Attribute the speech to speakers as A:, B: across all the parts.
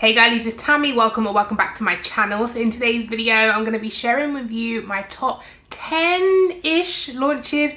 A: Hey girlies, it's Tammy. Welcome back to my channel. So in today's video, I'm going to be sharing with you my top 10-ish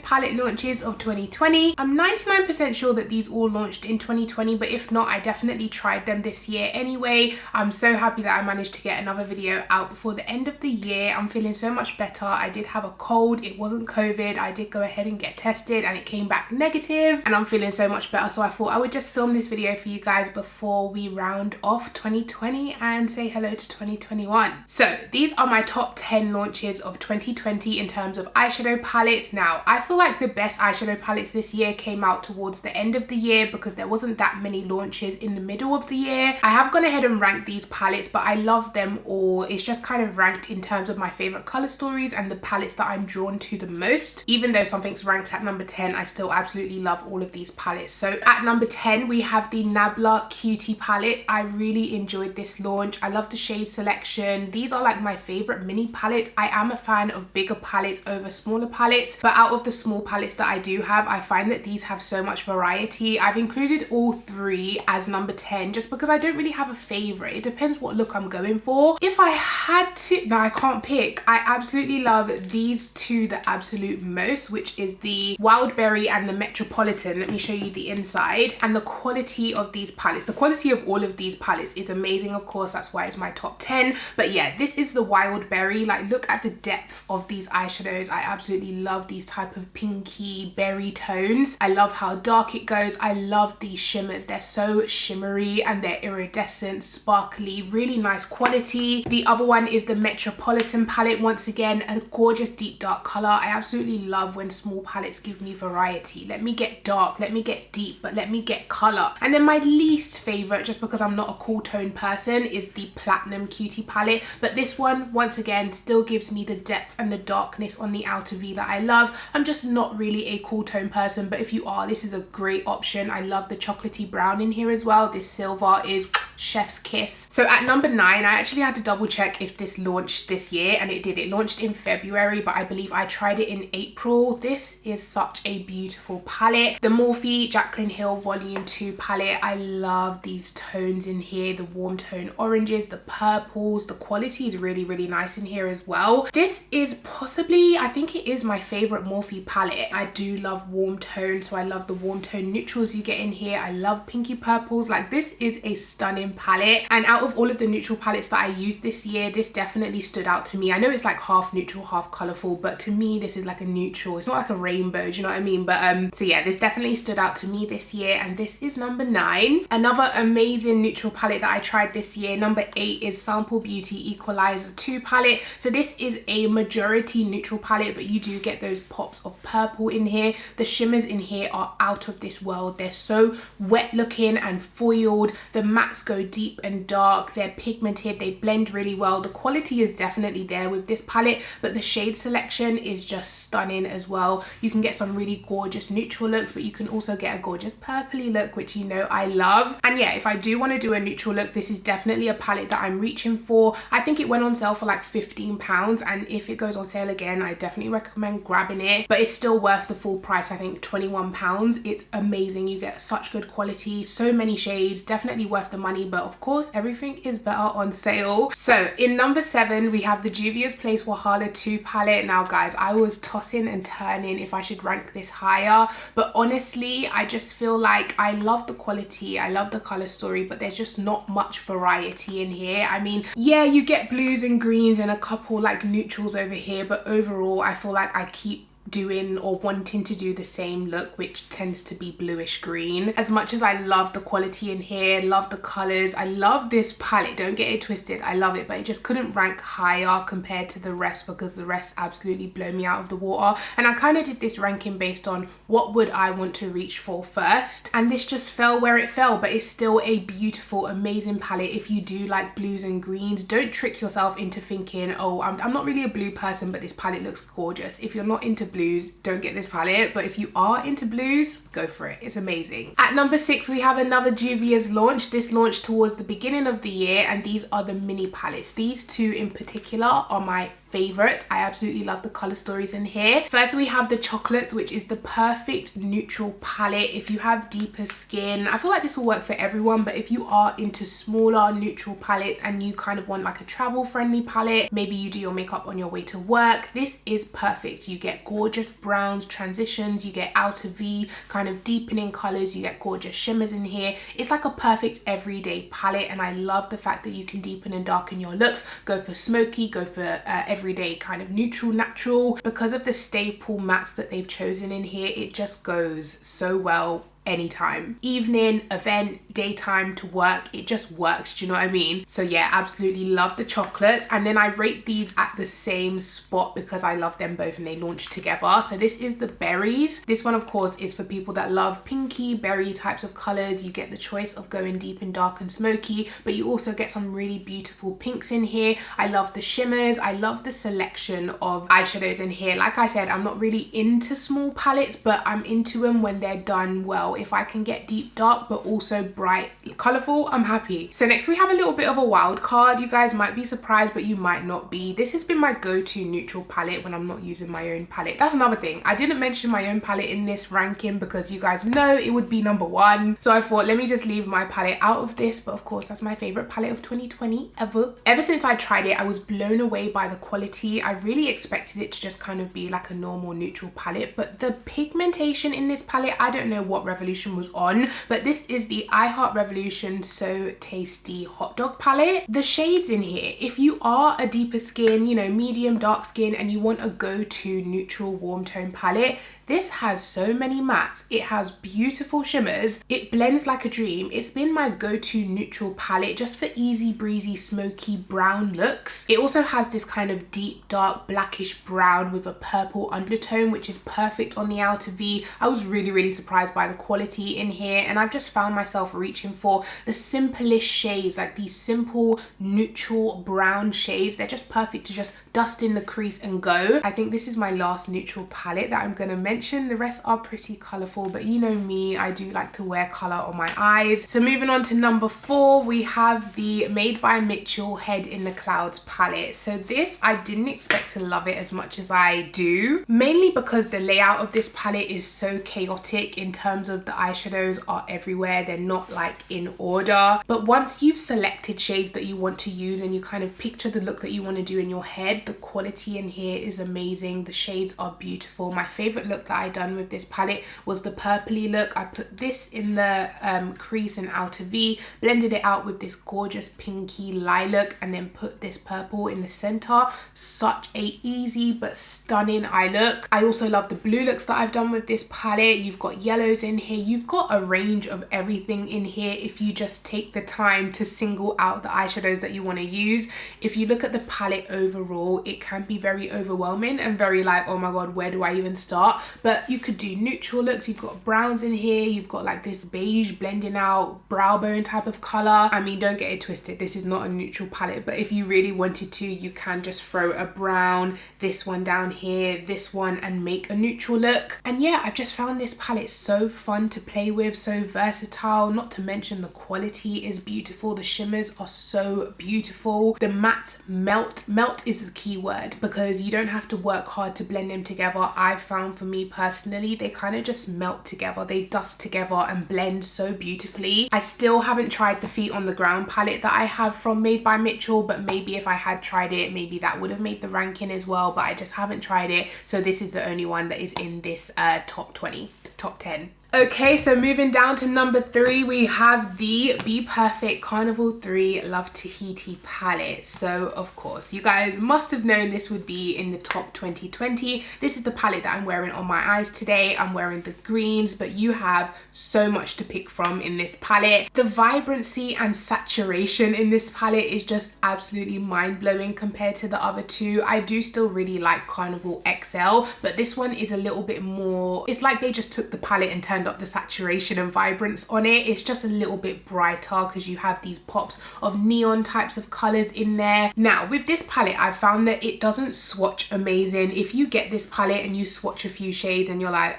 A: palette launches of 2020. I'm 99% sure that these all launched in 2020, but if not, I definitely tried them this year anyway. I'm so happy that I managed to get another video out before the end of the year. I'm feeling so much better. I did have a cold. It wasn't COVID. I did go ahead and get tested and it came back negative, and I'm feeling so much better. So I thought I would just film this video for you guys before we round off 2020 and say hello to 2021. So these are my top 10 launches of 2020 in terms of eyeshadow palettes. Now, I feel like the best eyeshadow palettes this year came out towards the end of the year because there wasn't that many launches in the middle of the year. I have gone ahead and ranked these palettes, but I love them all. It's just kind of ranked in terms of my favorite color stories and the palettes that I'm drawn to the most. Even though something's ranked at number 10, I still absolutely love all of these palettes. So at number 10, we have the Nabla Cutie palette. I really enjoyed this launch. I love the shade selection. These are like my favorite mini palettes. I am a fan of bigger palettes over smaller palettes, but out of the small palettes that I do have, I find that these have so much variety. I've included all three as number 10 just because I don't really have a favorite. It depends what look I'm going for. If I had to, no, I can't pick. I absolutely love these two the absolute most, which is the Wild Berry and the Metropolitan. Let me show you the inside. And the quality of these palettes, the quality of all of these palettes is amazing. Of course, that's why it's my top 10. But yeah, this is the Wild Berry. Like, look at the depth of these eyeshadows. I absolutely love these type of pinky berry tones. I love how dark it goes. I love these shimmers. They're so shimmery and they're iridescent, sparkly, really nice quality. The other one is the Metropolitan palette. Once again, a gorgeous deep dark color. I absolutely love when small palettes give me variety. Let me get dark, let me get deep, but let me get color. And then my least favorite, just because I'm not a cool tone person, is the Platinum Cutie palette. But this one, once again, still gives me the depth and the darkness on the outer V that I love. I'm just not really a cool tone person, but if you are, this is a great option. I love the chocolatey brown in here as well. This silver is chef's kiss. So at number 9, I actually had to double check if this launched this year, and it did. It launched in February, but I believe I tried it in April. This is such a beautiful palette. The Morphe Jaclyn Hill Volume 2 palette. I love these tones in here, the warm tone oranges, the purples. The quality is really, really nice in here as well. This is possibly, I think it is my favorite Morphe palette. I do love warm tone, so I love the warm tone neutrals you get in here. I love pinky purples. Like, this is a stunning palette, and out of all of the neutral palettes that I used this year, this definitely stood out to me. I know it's like half neutral, half colorful, but to me this is like a neutral. It's not like a rainbow, do you know what I mean? But so yeah, this definitely stood out to me this year, and this is number 9. Another amazing neutral palette that I tried this year, number 8, is Sample Beauty Equalizer 2 palette. So this is a majority neutral palette, but you do get those pops of purple in here. The shimmers in here are out of this world. They're so wet looking and foiled. The mattes go deep and dark. They're pigmented. They blend really well. The quality is definitely there with this palette, but the shade selection is just stunning as well. You can get some really gorgeous neutral looks, but you can also get a gorgeous purpley look, which you know I love. And yeah, if I do want to do a neutral look, this is definitely a palette that I'm reaching for. I think it went on sale for like £15, and if it goes on sale again, I definitely recommend grabbing it, but it's still worth the full price. I think £21. It's amazing. You get such good quality, so many shades, definitely worth the money, but of course everything is better on sale. So in number 7, we have the Juvia's Place Wahala 2 palette. Now guys, I was tossing and turning if I should rank this higher, but honestly I just feel like I love the quality, I love the color story, but there's just not much variety in here. I mean, yeah, you get blues and greens and a couple like neutrals over here, but overall I feel like I keep doing or wanting to do the same look, which tends to be bluish green. As much as I love the quality in here, love the colors, I love this palette, don't get it twisted, I love it, but it just couldn't rank higher compared to the rest because the rest absolutely blow me out of the water. And I kind of did this ranking based on what would I want to reach for first, and this just fell where it fell, but it's still a beautiful, amazing palette. If you do like blues and greens, don't trick yourself into thinking, oh, I'm not really a blue person, but this palette looks gorgeous. If you're not into blues, don't get this palette, but if you are into blues, go for it. It's amazing. At number 6, we have another Juvia's launch. This launched towards the beginning of the year, and these are the mini palettes. These two in particular are my favorites. I absolutely love the color stories in here. First we have the chocolates, which is the perfect neutral palette if you have deeper skin. I feel like this will work for everyone, but if you are into smaller neutral palettes and you kind of want like a travel friendly palette, maybe you do your makeup on your way to work, this is perfect. You get gorgeous browns, transitions, you get outer V kind of deepening colors, you get gorgeous shimmers in here. It's like a perfect everyday palette, and I love the fact that you can deepen and darken your looks, go for smoky, go for everyday kind of neutral, natural. Because of the staple mattes that they've chosen in here, it just goes so well anytime, evening, event, daytime, to work, it just works. Do you know what I mean? So yeah, absolutely love the chocolates. And then I rate these at the same spot because I love them both and they launched together. So this is the berries. This one of course is for people that love pinky berry types of colors. You get the choice of going deep and dark and smoky, but you also get some really beautiful pinks in here. I love the shimmers. I love the selection of eyeshadows in here. Like I said, I'm not really into small palettes, but I'm into them when they're done well. If I can get deep dark but also bright colorful, I'm happy. So next we have a little bit of a wild card. You guys might be surprised, but you might not be. This has been my go-to neutral palette when I'm not using my own palette. That's another thing, I didn't mention my own palette in this ranking because you guys know it would be number one, so I thought let me just leave my palette out of this. But of course that's my favorite palette of 2020 ever since I tried it. I was blown away by the quality. I really expected it to just kind of be like a normal neutral palette, but the pigmentation in this palette, I don't know what Revolution was on, but this is the I Heart Revolution So Tasty Hot Dog palette. The shades in here, if you are a deeper skin, you know, medium dark skin, and you want a go-to neutral warm tone palette, this has so many mattes. It has beautiful shimmers. It blends like a dream. It's been my go-to neutral palette just for easy breezy smoky brown looks. It also has this kind of deep dark blackish brown with a purple undertone, which is perfect on the outer V. I was really surprised by the quality in here, and I've just found myself reaching for the simplest shades, like these simple neutral brown shades. They're just perfect to just dust in the crease and go. I think this is my last neutral palette that I'm gonna mention. The rest are pretty colorful, but you know me, I do like to wear color on my eyes. So moving on to number 4, we have the Made by Mitchell Head in the Clouds palette. So this, I didn't expect to love it as much as I do, mainly because the layout of this palette is so chaotic in terms of the eyeshadows are everywhere. They're not like in order, but once you've selected shades that you want to use and you kind of picture the look that you want to do in your head, the quality in here is amazing. The shades are beautiful. My favorite look that I done with this palette was the purpley look. I put this in the crease and outer V, blended it out with this gorgeous pinky lilac, and then put this purple in the center. Such a easy but stunning eye look. I also love the blue looks that I've done with this palette. You've got yellows in here. You've got a range of everything in here if you just take the time to single out the eyeshadows that you want to use. If you look at the palette overall, it can be very overwhelming and very like, oh my god, where do I even start? But you could do neutral looks. You've got browns in here. You've got like this beige blending out brow bone type of color. I mean, don't get it twisted, this is not a neutral palette, but if you really wanted to, you can just throw a brown, this one down here, this one, and make a neutral look. And yeah, I've just found this palette so fun to play with, so versatile. Not to mention the quality is beautiful. The shimmers are so beautiful. The mattes melt. Melt is the key word because you don't have to work hard to blend them together. I've found for me personally, they kind of just melt together. They dust together and blend so beautifully. I still haven't tried the Feet on the Ground palette that I have from Made by Mitchell, but maybe if I had tried it, maybe that would have made the ranking as well, but I just haven't tried it. So this is the only one that is in this top 20, top 10. Okay, so moving down to number 3, we have the Be Perfect Carnival 3 Love Tahiti palette. So of course, you guys must have known this would be in the top 2020. This is the palette that I'm wearing on my eyes today. I'm wearing the greens, but you have so much to pick from in this palette. The vibrancy and saturation in this palette is just absolutely mind-blowing compared to the other two. I do still really like Carnival XL, but this one is a little bit more, it's like they just took the palette and turned turned up the saturation and vibrance on it. It's just a little bit brighter because you have these pops of neon types of colors in there. Now with this palette, I found that it doesn't swatch amazing. If you get this palette and you swatch a few shades and you're like,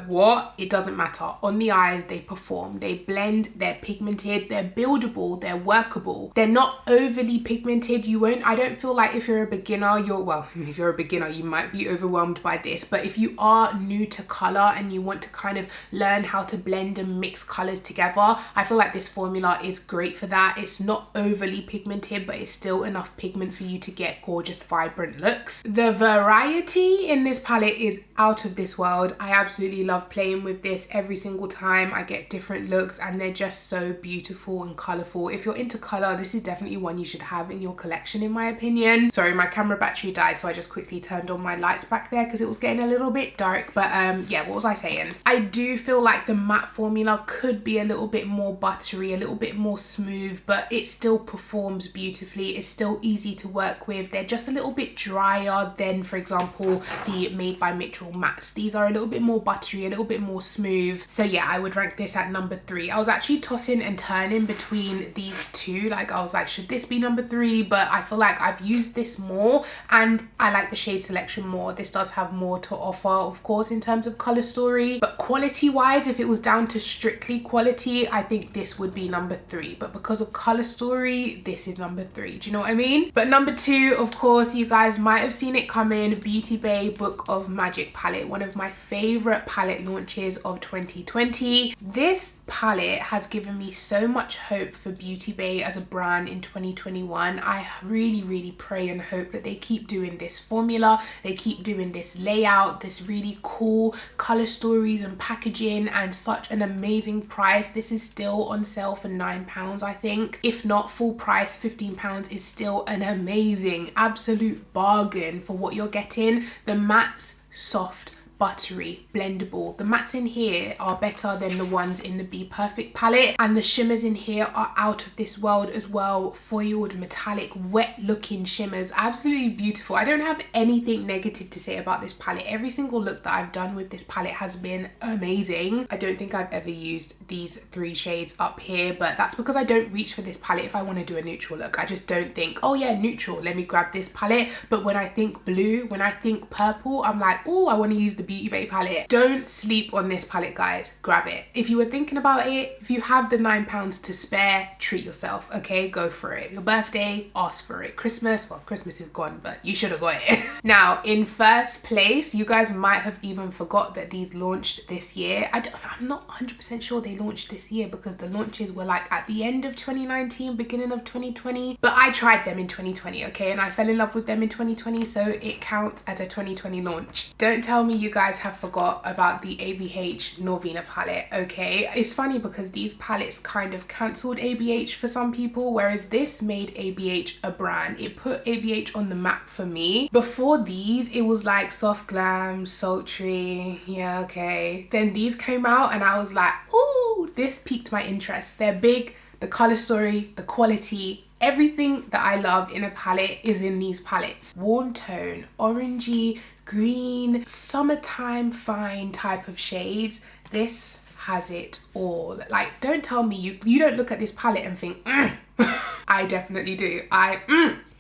A: what? It doesn't matter. On the eyes, they perform. They blend, they're pigmented, they're buildable, they're workable. They're not overly pigmented. I don't feel like if you're a beginner, if you're a beginner, you might be overwhelmed by this. But if you are new to color and you want to kind of learn how to blend and mix colors together, I feel like this formula is great for that. It's not overly pigmented, but it's still enough pigment for you to get gorgeous, vibrant looks. The variety in this palette is out of this world. I absolutely love playing with this. Every single time I get different looks and they're just so beautiful and colorful. If you're into color, this is definitely one you should have in your collection, in my opinion. Sorry, my camera battery died, so I just quickly turned on my lights back there because it was getting a little bit dark. But yeah, what was I saying? I do feel like the matte formula could be a little bit more buttery, a little bit more smooth, but it still performs beautifully. It's still easy to work with. They're just a little bit drier than, for example, the Made by Mitchell mattes. These are a little bit more buttery, a little bit more smooth. So yeah, I would rank this at number 3. I was actually tossing and turning between these two. Like I was like, should this be number 3? But I feel like I've used this more and I like the shade selection more. This does have more to offer, of course, in terms of color story. But quality wise, if it was down to strictly quality, I think this would be number 3. But because of color story, this is number 3. Do you know what I mean? But number 2, of course, you guys might have seen it coming, Beauty Bay Book of Magic palette, one of my favorite palette launches of 2020. This palette has given me so much hope for Beauty Bay as a brand in 2021. I really pray and hope that they keep doing this formula, they keep doing this layout, this really cool color stories and packaging, and such an amazing price. This is still on sale for £9, I think. If not full price, £15 is still an amazing, absolute bargain for what you're getting. The mattes, soft, buttery, blendable. The mattes in here are better than the ones in the Be Perfect palette, and the shimmers in here are out of this world as well. Foiled, metallic, wet looking shimmers, absolutely beautiful. I don't have anything negative to say about this palette. Every single look that I've done with this palette has been amazing. I don't think I've ever used these 3 shades up here, but that's because I don't reach for this palette if I want to do a neutral look. I just don't think, oh yeah, neutral, let me grab this palette. But when I think blue, when I think purple, I'm like, oh, I want to use the Beauty Bay palette. Don't sleep on this palette, guys. Grab it. If you were thinking about it, if you have the £9 to spare, treat yourself, okay? Go for it. Your birthday, ask for it. Christmas, well, Christmas is gone, but you should have got it. Now, in first place, you guys might have even forgot that these launched this year. I'm not 100% sure they launched this year because the launches were like at the end of 2019, beginning of 2020. But I tried them in 2020, okay? And I fell in love with them in 2020, so it counts as a 2020 launch. Don't tell me you guys have forgot about the ABH Norvina palette, okay? It's funny because these palettes kind of cancelled ABH for some people, whereas this made ABH a brand. It put ABH on the map for me. Before these, it was like soft glam, sultry, yeah, okay. Then these came out and I was like, ooh, this piqued my interest. They're big, the color story, the quality, everything that I love in a palette is in these palettes. Warm tone, orangey, green, summertime fine type of shades. This has it all. Like, don't tell me you don't look at this palette and think, I definitely do.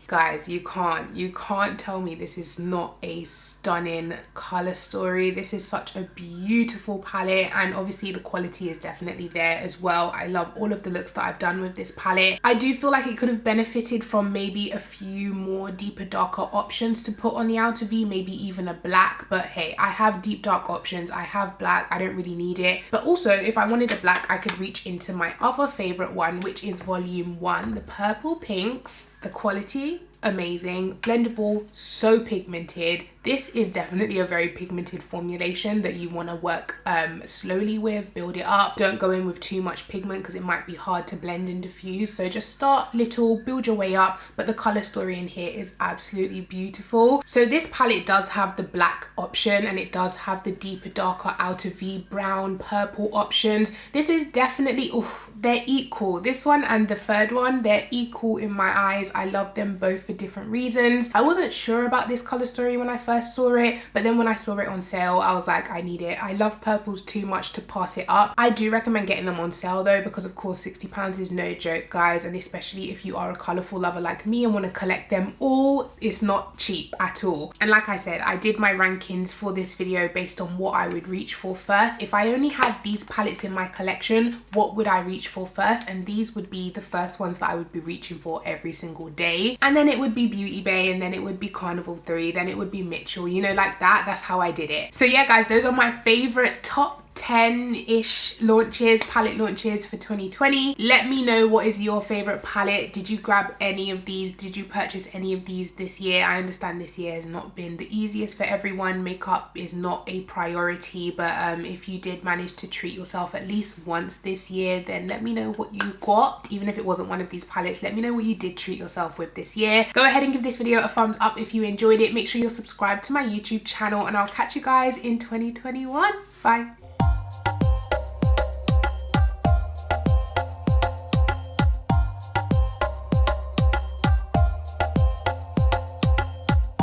A: Guys, you can't tell me this is not a stunning color story. This is such a beautiful palette, and obviously the quality is definitely there as well. I love all of the looks that I've done with this palette. I do feel like it could have benefited from maybe a few more deeper, darker options to put on the outer V, maybe even a black, but hey, I have deep dark options. I have black, I don't really need it. But also, if I wanted a black, I could reach into my other favorite one, which is volume 1, the purple pinks. The quality, amazing, blendable, so pigmented. This is definitely a very pigmented formulation that you want to work slowly with, build it up. Don't go in with too much pigment because it might be hard to blend and diffuse. So just start little, build your way up, but the color story in here is absolutely beautiful. So this palette does have the black option and it does have the deeper, darker outer V, brown, purple options. This is definitely, they're equal. This one and the third one, they're equal in my eyes. I love them both for different reasons. I wasn't sure about this color story when I first saw it, but then when I saw it on sale, I was like, I need it. I love purples too much to pass it up. I do recommend getting them on sale though, because of course £60 is no joke, guys, and especially if you are a colorful lover like me and want to collect them all, it's not cheap at all. And like I said, I did my rankings for this video based on what I would reach for first. If I only had these palettes in my collection, what would I reach for first? And these would be the first ones that I would be reaching for every single day, and then it would be Beauty Bay, and then it would be Carnival 3, then it would be Mitchell, you know, like that. That's how I did it. So yeah guys, those are my favorite top 10-ish launches, palette launches for 2020. Let me know, what is your favorite palette? Did you grab any of these? Did you purchase any of these this year? I understand this year has not been the easiest for everyone. Makeup is not a priority, but if you did manage to treat yourself at least once this year, then let me know what you got. Even if it wasn't one of these palettes, let me know what you did treat yourself with this year. Go ahead and give this video a thumbs up if you enjoyed it. Make sure you're subscribed to my YouTube channel, and I'll catch you guys in 2021. Bye.